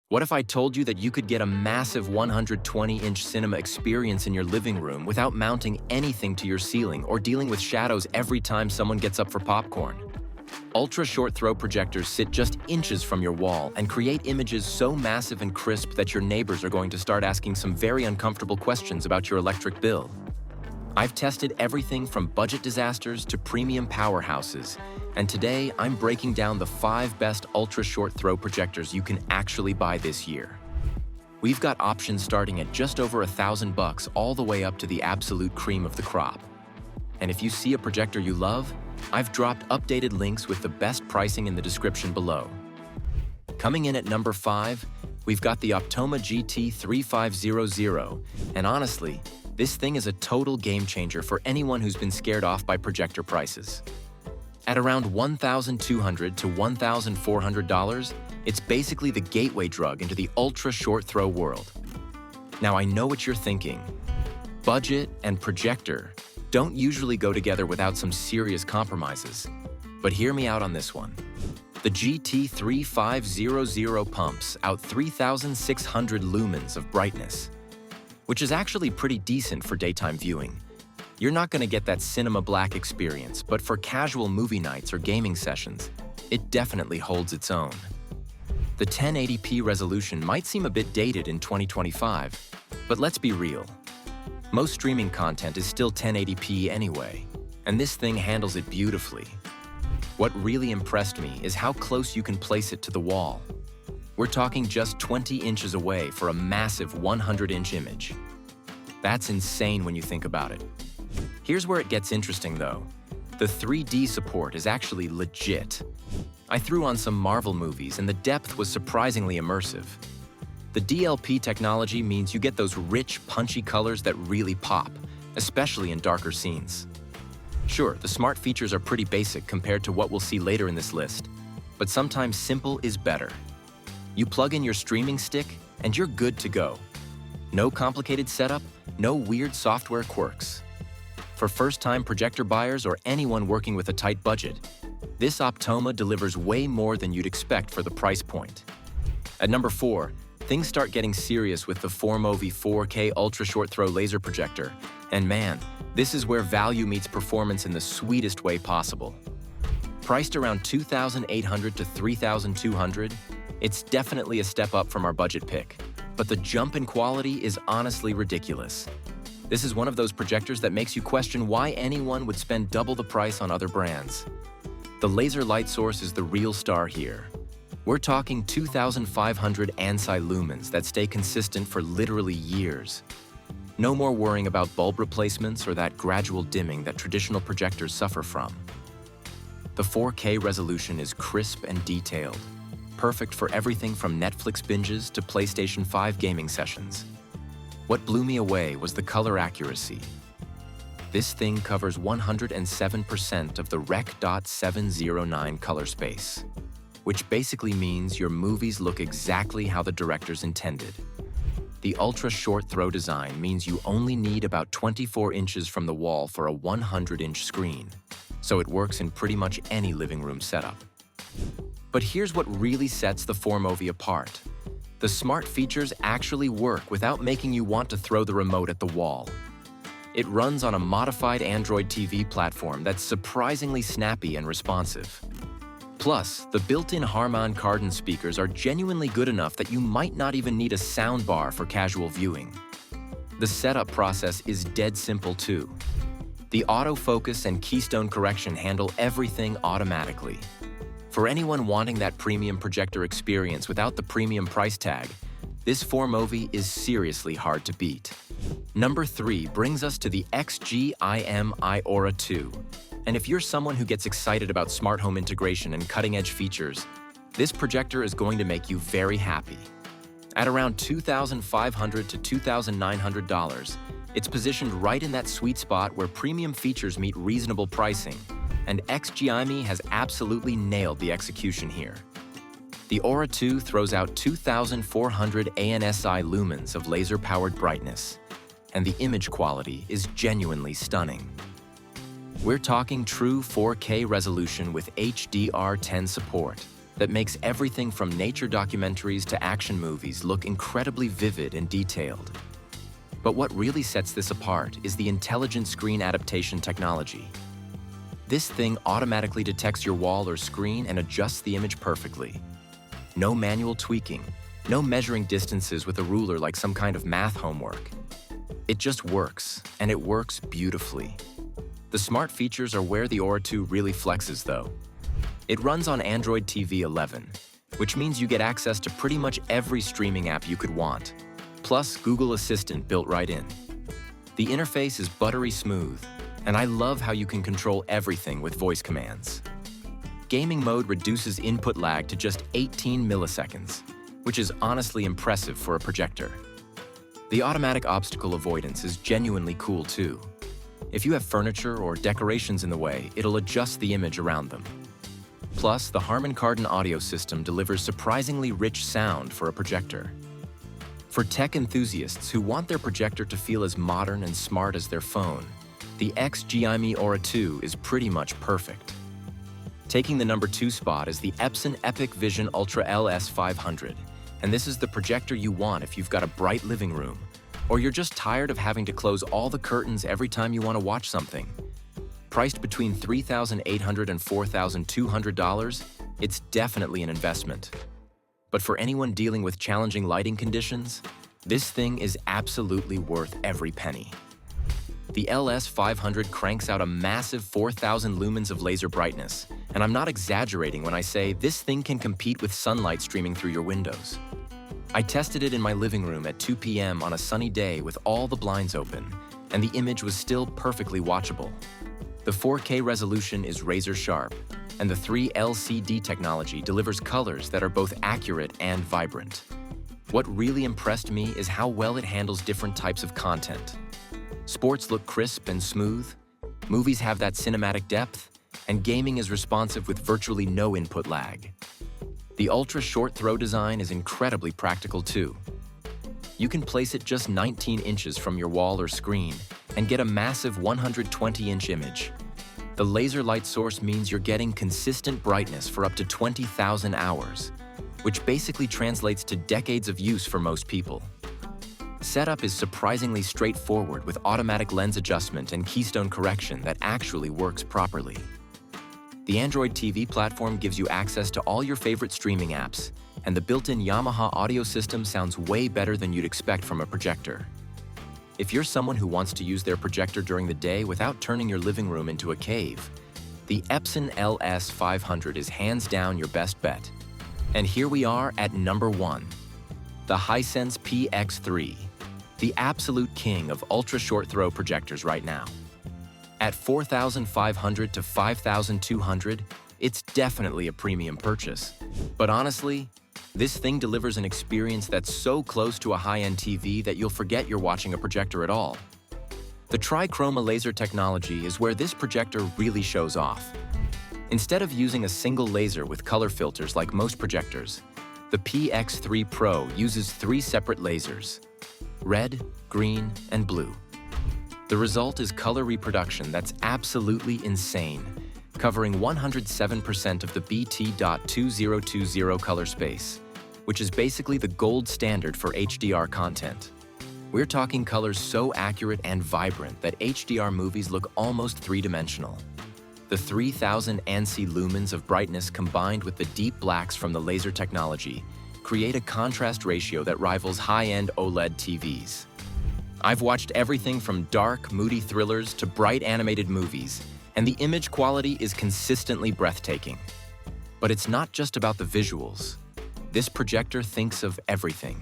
What if I told you that you could get a massive 120-inch cinema experience in your living room without mounting anything to your ceiling or dealing with shadows every time someone gets up for popcorn? Ultra Short Throw Projectors sit just inches from your wall and create images so massive and crisp that your neighbors are going to start asking some very uncomfortable questions about your electric bill. I've tested everything from budget disasters to premium powerhouses, and today I'm breaking down the 5 best ultra short throw projectors you can actually buy this year. We've got options starting at just over $1,000 all the way up to the absolute cream of the crop. And if you see a projector you love, I've dropped updated links with the best pricing in the description below. Coming in at number 5, we've got the Optoma GT3500, and honestly, this thing is a total game changer for anyone who's been scared off by projector prices. At around $1,200 to $1,400, it's basically the gateway drug into the ultra short throw world. Now I know what you're thinking. Budget and projector don't usually go together without some serious compromises. But hear me out on this one. The GT3500 pumps out 3,600 lumens of brightness, which is actually pretty decent for daytime viewing. You're not going to get that cinema black experience, but for casual movie nights or gaming sessions, it definitely holds its own. The 1080p resolution might seem a bit dated in 2025, but let's be real. Most streaming content is still 1080p anyway, and this thing handles it beautifully. What really impressed me is how close you can place it to the wall. We're talking just 20 inches away for a massive 100-inch image. That's insane when you think about it. Here's where it gets interesting though. The 3D support is actually legit. I threw on some Marvel movies and the depth was surprisingly immersive. The DLP technology means you get those rich, punchy colors that really pop, especially in darker scenes. Sure, the smart features are pretty basic compared to what we'll see later in this list, but sometimes simple is better. You plug in your streaming stick, and you're good to go. No complicated setup, no weird software quirks. For first-time projector buyers or anyone working with a tight budget, this Optoma delivers way more than you'd expect for the price point. At number 4, things start getting serious with the Formovie 4K Ultra Short Throw Laser Projector, and man, this is where value meets performance in the sweetest way possible. Priced around $2,800 to $3,200, it's definitely a step up from our budget pick, but the jump in quality is honestly ridiculous. This is one of those projectors that makes you question why anyone would spend double the price on other brands. The laser light source is the real star here. We're talking 2,500 ANSI lumens that stay consistent for literally years. No more worrying about bulb replacements or that gradual dimming that traditional projectors suffer from. The 4K resolution is crisp and detailed, perfect for everything from Netflix binges to PlayStation 5 gaming sessions. What blew me away was the color accuracy. This thing covers 107% of the Rec.709 color space, which basically means your movies look exactly how the directors intended. The ultra short throw design means you only need about 24 inches from the wall for a 100-inch screen, so it works in pretty much any living room setup. But here's what really sets the Formovie apart. The smart features actually work without making you want to throw the remote at the wall. It runs on a modified Android TV platform that's surprisingly snappy and responsive. Plus, the built-in Harman Kardon speakers are genuinely good enough that you might not even need a soundbar for casual viewing. The setup process is dead simple too. The autofocus and keystone correction handle everything automatically. For anyone wanting that premium projector experience without the premium price tag, this Formovie is seriously hard to beat. Number 3 brings us to the XGIMI Aura 2. And if you're someone who gets excited about smart home integration and cutting-edge features, this projector is going to make you very happy. At around $2,500 to $2,900, it's positioned right in that sweet spot where premium features meet reasonable pricing, and XGIMI has absolutely nailed the execution here. The Aura 2 throws out 2,400 ANSI lumens of laser-powered brightness, and the image quality is genuinely stunning. We're talking true 4K resolution with HDR10 support, that makes everything from nature documentaries to action movies look incredibly vivid and detailed. But what really sets this apart is the intelligent screen adaptation technology. This thing automatically detects your wall or screen and adjusts the image perfectly. No manual tweaking, no measuring distances with a ruler like some kind of math homework. It just works, and it works beautifully. The smart features are where the Aura 2 really flexes, though. It runs on Android TV 11, which means you get access to pretty much every streaming app you could want, plus Google Assistant built right in. The interface is buttery smooth, and I love how you can control everything with voice commands. Gaming mode reduces input lag to just 18 milliseconds, which is honestly impressive for a projector. The automatic obstacle avoidance is genuinely cool too. If you have furniture or decorations in the way, it'll adjust the image around them. Plus, the Harman Kardon audio system delivers surprisingly rich sound for a projector. For tech enthusiasts who want their projector to feel as modern and smart as their phone, the XGIMI Aura 2 is pretty much perfect. Taking the number 2 spot is the Epson EpiqVision Ultra LS500, and this is the projector you want if you've got a bright living room, or you're just tired of having to close all the curtains every time you want to watch something. Priced between $3,800 and $4,200, it's definitely an investment. But for anyone dealing with challenging lighting conditions, this thing is absolutely worth every penny. The LS500 cranks out a massive 4,000 lumens of laser brightness, and I'm not exaggerating when I say this thing can compete with sunlight streaming through your windows. I tested it in my living room at 2 p.m. on a sunny day with all the blinds open, and the image was still perfectly watchable. The 4K resolution is razor sharp, and the 3LCD technology delivers colors that are both accurate and vibrant. What really impressed me is how well it handles different types of content. Sports look crisp and smooth, movies have that cinematic depth, and gaming is responsive with virtually no input lag. The Ultra Short Throw design is incredibly practical too. You can place it just 19 inches from your wall or screen and get a massive 120-inch image. The laser light source means you're getting consistent brightness for up to 20,000 hours, which basically translates to decades of use for most people. Setup is surprisingly straightforward with automatic lens adjustment and keystone correction that actually works properly. The Android TV platform gives you access to all your favorite streaming apps, and the built-in Yamaha audio system sounds way better than you'd expect from a projector. If you're someone who wants to use their projector during the day without turning your living room into a cave, the Epson LS500 is hands down your best bet. And here we are at number 1, the Hisense PX3, the absolute king of ultra short throw projectors right now. At $4,500 to $5,200, it's definitely a premium purchase. But honestly, this thing delivers an experience that's so close to a high-end TV that you'll forget you're watching a projector at all. The TriChroma laser technology is where this projector really shows off. Instead of using a single laser with color filters like most projectors, the PX3-Pro uses 3 separate lasers: red, green, and blue. The result is color reproduction that's absolutely insane, covering 107% of the BT.2020 color space, which is basically the gold standard for HDR content. We're talking colors so accurate and vibrant that HDR movies look almost three-dimensional. The 3,000 ANSI lumens of brightness combined with the deep blacks from the laser technology create a contrast ratio that rivals high-end OLED TVs. I've watched everything from dark, moody thrillers to bright animated movies, and the image quality is consistently breathtaking. But it's not just about the visuals. This projector thinks of everything.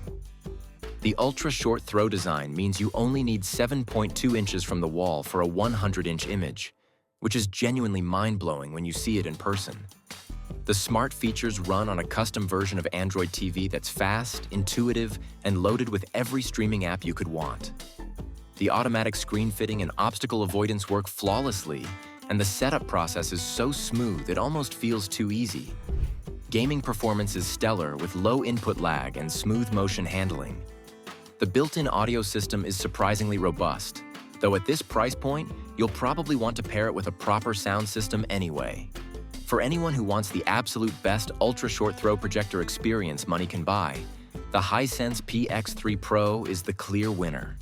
The ultra short throw design means you only need 7.2 inches from the wall for a 100-inch image, which is genuinely mind-blowing when you see it in person. The smart features run on a custom version of Android TV that's fast, intuitive, and loaded with every streaming app you could want. The automatic screen fitting and obstacle avoidance work flawlessly, and the setup process is so smooth it almost feels too easy. Gaming performance is stellar with low input lag and smooth motion handling. The built-in audio system is surprisingly robust, though at this price point, you'll probably want to pair it with a proper sound system anyway. For anyone who wants the absolute best ultra-short throw projector experience money can buy, the Hisense PX3-Pro is the clear winner.